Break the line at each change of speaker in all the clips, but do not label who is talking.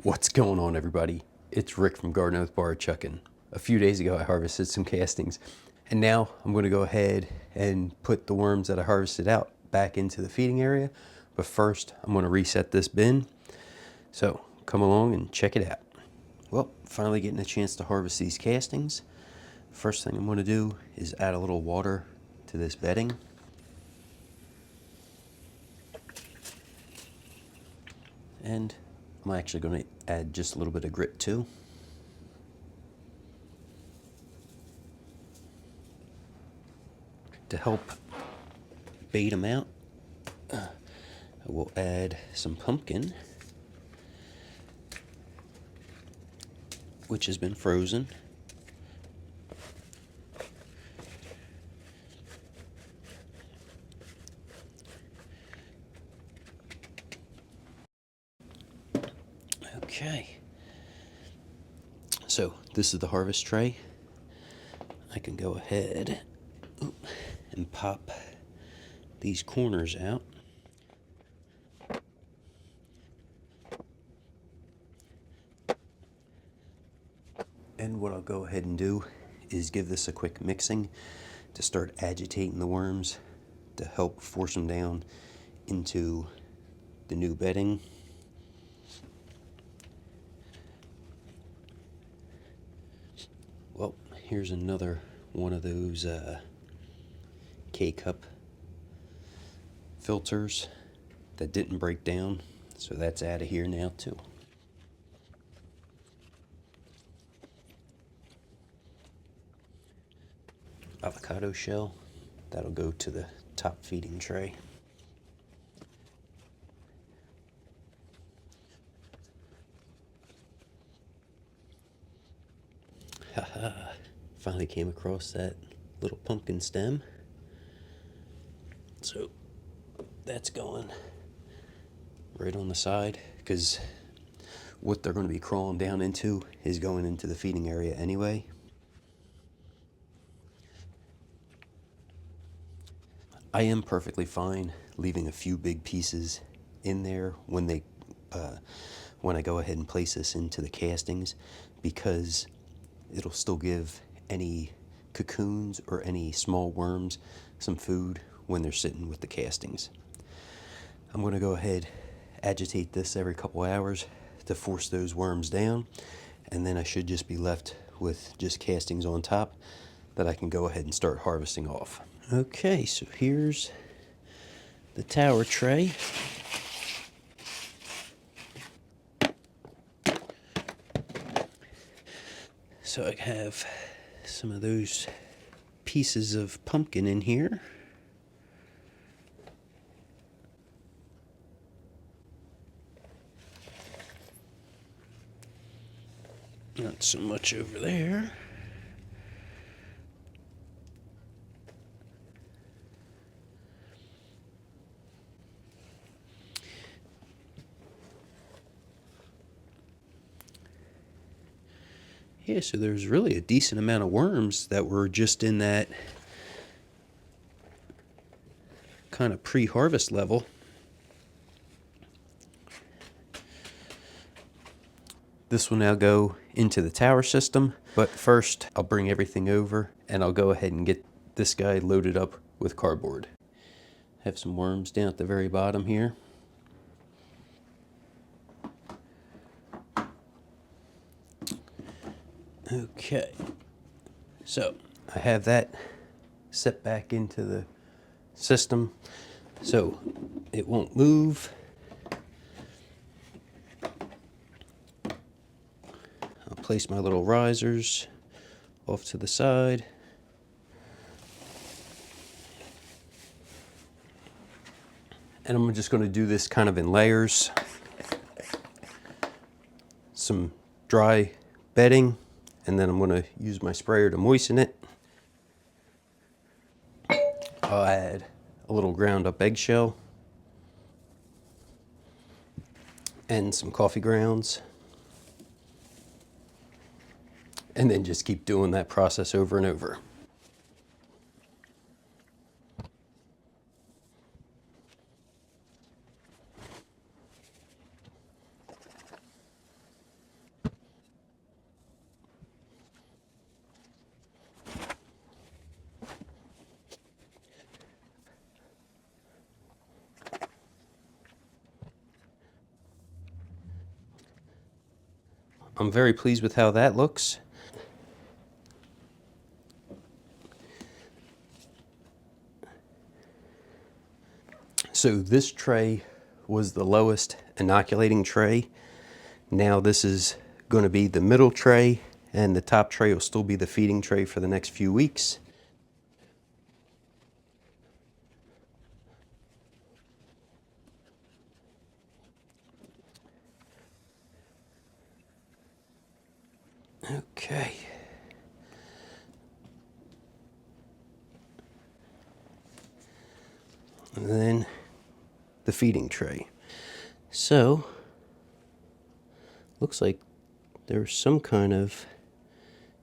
What's going on, everybody? It's Rick from Garden with Barchuckin. A few days ago I harvested some castings, and now I'm going to go ahead and put the worms that I harvested out back into the feeding area. But first I'm going to reset this bin, so come along and check it out. Well, finally getting a chance to harvest these castings. First thing I'm going to do is add a little water to this bedding. And I'm actually going to add just a little bit of grit too. To help bait them out, I will add some pumpkin, which has been frozen. Okay, so this is the harvest tray. I can go ahead and pop these corners out. And what I'll go ahead and do is give this a quick mixing to start agitating the worms to help force them down into the new bedding. Well, here's another one of those K-cup filters that didn't break down, so that's out of here now too. Avocado shell, that'll go to the top feeding tray. Haha, finally came across that little pumpkin stem. So that's going right on the side, because what they're going to be crawling down into is going into the feeding area anyway. I am perfectly fine leaving a few big pieces in there when I go ahead and place this into the castings, because it'll still give any cocoons or any small worms some food when they're sitting with the castings. I'm going to go ahead, agitate this every couple hours to force those worms down, and then I should just be left with just castings on top that I can go ahead and start harvesting off. Okay, so here's the tower tray. So I have some of those pieces of pumpkin in here. Not so much over there. Yeah, so there's really a decent amount of worms that were just in that kind of pre-harvest level. This will now go into the tower system, but first I'll bring everything over and I'll go ahead and get this guy loaded up with cardboard. Have some worms down at the very bottom here. Okay, so I have that set back into the system so it won't move. I'll place my little risers off to the side. And I'm just going to do this kind of in layers. Some dry bedding, and then I'm going to use my sprayer to moisten it. I'll add a little ground up eggshell and some coffee grounds, and then just keep doing that process over and over. I'm very pleased with how that looks. So this tray was the lowest inoculating tray. Now this is going to be the middle tray, and the top tray will still be the feeding tray for the next few weeks. Okay. And then the feeding tray. So, looks like there's some kind of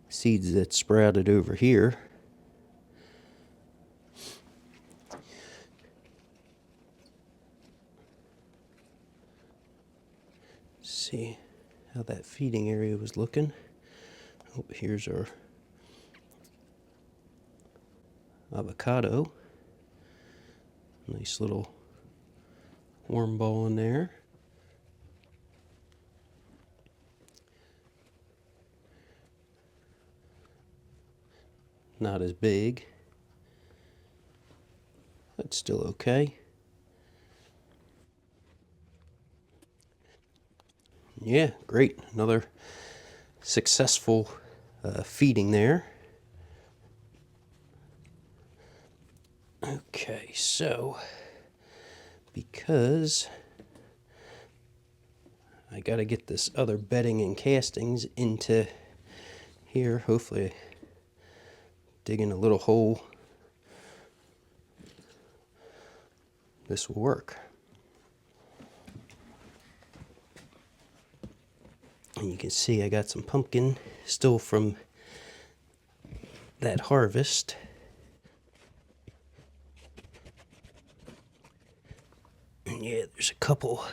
seeds that sprouted over here. See how that feeding area was looking. Oh, here's our avocado. Nice little worm ball in there. Not as big, but still okay. Yeah, great. Another successful feeding there. Okay, so because I got to get this other bedding and castings into here, hopefully digging a little hole, this will work. And you can see I got some pumpkin still from that harvest. And yeah, there's a couple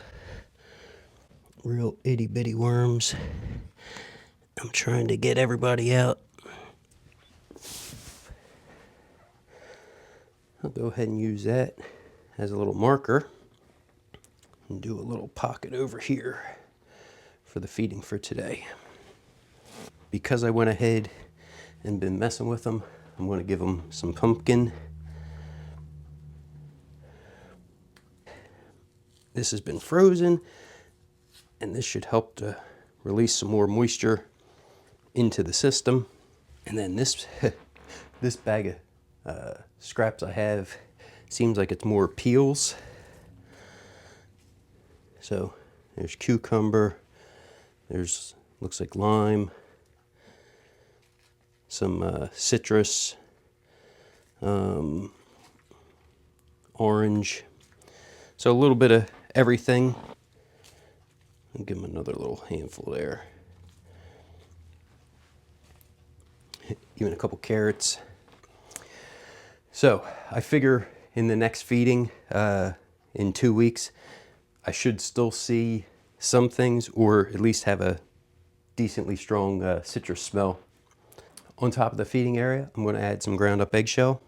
real itty bitty worms. I'm trying to get everybody out. I'll go ahead and use that as a little marker and do a little pocket over here for the feeding for today. Because I went ahead and been messing with them, I'm going to give them some pumpkin. This has been frozen, and this should help to release some more moisture into the system. And then this this bag of scraps I have seems like it's more peels. So there's cucumber, there's looks like lime, some citrus, orange. So a little bit of everything. I'll give them another little handful there. Even a couple carrots. So I figure in the next feeding, in 2 weeks, I should still see some things, or at least have a decently strong citrus smell. On top of the feeding area, I'm going to add some ground up eggshell.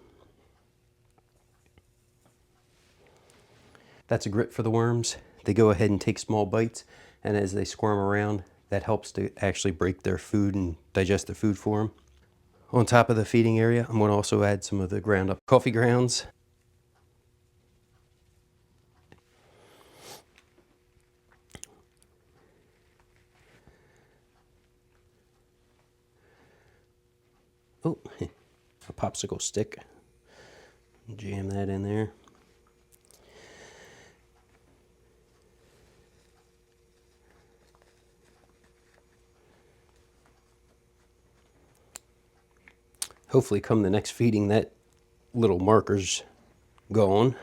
That's a grit for the worms. They go ahead and take small bites, and as they squirm around, that helps to actually break their food and digest the food for them. On top of the feeding area, I'm going to also add some of the ground up coffee grounds. Oh, a popsicle stick. Jam that in there. Hopefully come the next feeding, that little marker's gone.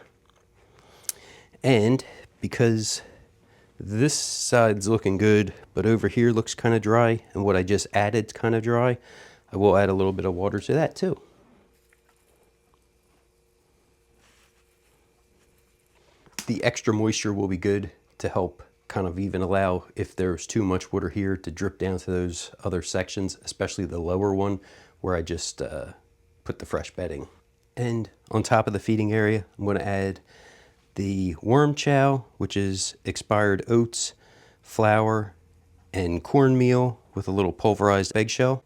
And because this side's looking good, but over here looks kind of dry, and what I just added's kind of dry, I will add a little bit of water to that too. The extra moisture will be good to help kind of even allow, if there's too much water here, to drip down to those other sections, especially the lower one where I just put the fresh bedding. And on top of the feeding area, I'm going to add the worm chow, which is expired oats, flour, and cornmeal with a little pulverized eggshell.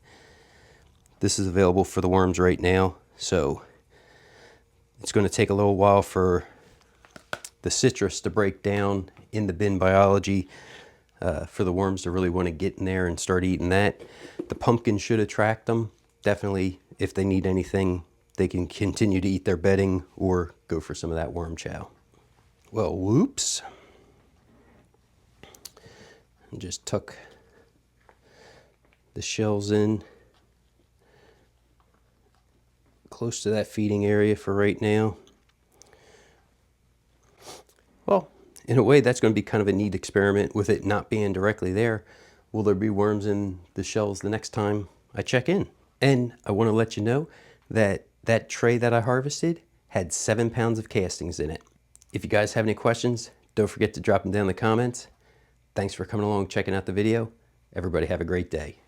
This is available for the worms right now, so it's going to take a little while for the citrus to break down in the bin biology for the worms to really want to get in there and start eating that. The pumpkin should attract them. Definitely, if they need anything, they can continue to eat their bedding or go for some of that worm chow. Well, whoops. I just tuck the shells in close to that feeding area for right now. Well, in a way, that's going to be kind of a neat experiment with it not being directly there. Will there be worms in the shells the next time I check in? And I want to let you know that that tray that I harvested had 7 pounds of castings in it. If you guys have any questions, don't forget to drop them down in the comments. Thanks for coming along, checking out the video. Everybody have a great day.